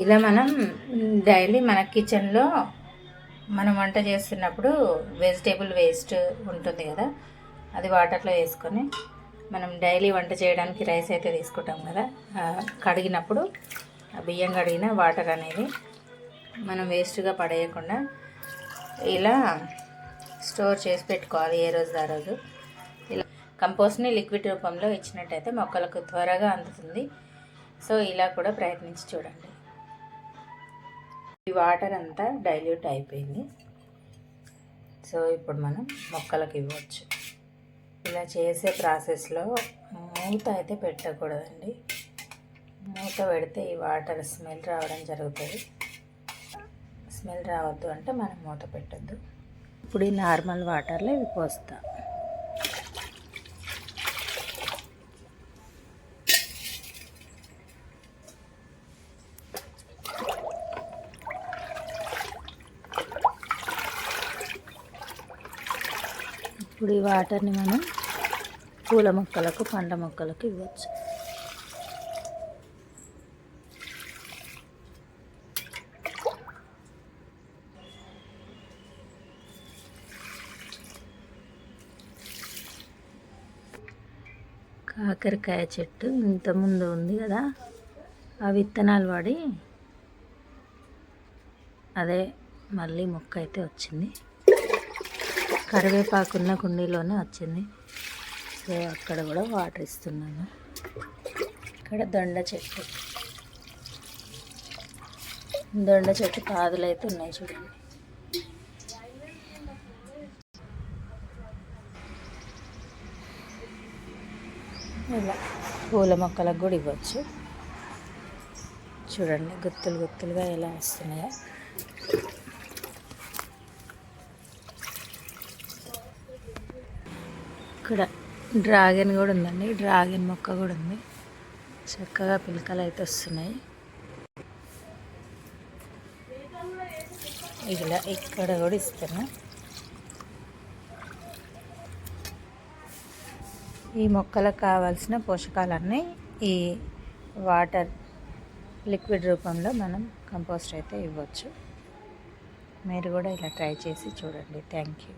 ఇలా మనం డైలీ మన కిచెన్లో మనం వంట చేస్తున్నప్పుడు వెజిటేబుల్ వేస్ట్ ఉంటుంది కదా, అది వాటర్లో వేసుకొని మనం డైలీ వంట చేయడానికి రైస్ అయితే తీసుకుంటాం కదా, కడిగినప్పుడు బియ్యం కడిగిన వాటర్ అనేది మనం వేస్ట్గా పడేయకుండా ఇలా స్టోర్ చేసి పెట్టుకోవాలి ఏ రోజు ఆ రోజు. ఇలా కంపోస్ట్ని లిక్విడ్ రూపంలో ఇచ్చినట్టయితే మొక్కలకు త్వరగా అందుతుంది. సో ఇలా కూడా ప్రయత్నించి చూడండి. ఈ వాటర్ అంతా డైల్యూట్ అయిపోయింది. సో ఇప్పుడు మనం మొక్కలకు ఇవ్వచ్చు. ఇలా చేసే ప్రాసెస్లో మూత అయితే పెట్టకూడదండి. మూత పెడితే ఈ వాటర్ స్మెల్ రావడం జరుగుతుంది. స్మెల్ రావద్దు అంటే మనం మూత పెట్టద్దు. ఇప్పుడు ఈ నార్మల్ వాటర్లో ఇవి పోస్తా. ఇప్పుడు ఈ వాటర్ని మనం పూల మొక్కలకు, పండ్ల మొక్కలకు ఇవ్వచ్చు. కాకరకాయ చెట్టు ఇంతకుముందు ఉంది కదా, ఆ విత్తనాలు పడి అదే మళ్ళీ మొక్క అయితే వచ్చింది. కరివేపాకున్న కుండీలోనే వచ్చింది. సో అక్కడ కూడా వాటర్ ఇస్తున్నాను. ఇక్కడ దొండ చెట్టు పాదులు అయితే ఉన్నాయి చూడండి. ఇలా పూల మొక్కలకు కూడా ఇవ్వచ్చు. చూడండి గుత్తులు గుత్తులుగా ఎలా వస్తున్నాయో. ఇక్కడ డ్రాగన్ కూడా ఉందండి. డ్రాగన్ మొక్క కూడా ఉంది. చక్కగా పిలకలు అయితే వస్తున్నాయి. ఇలా ఇక్కడ కూడా ఇస్తాను. ఈ మొక్కలకు కావాల్సిన పోషకాలన్నీ ఈ వాటర్ లిక్విడ్ రూపంలో మనం కంపోస్ట్ అయితే ఇవ్వచ్చు. మీరు కూడా ఇలా ట్రై చేసి చూడండి. Thank you.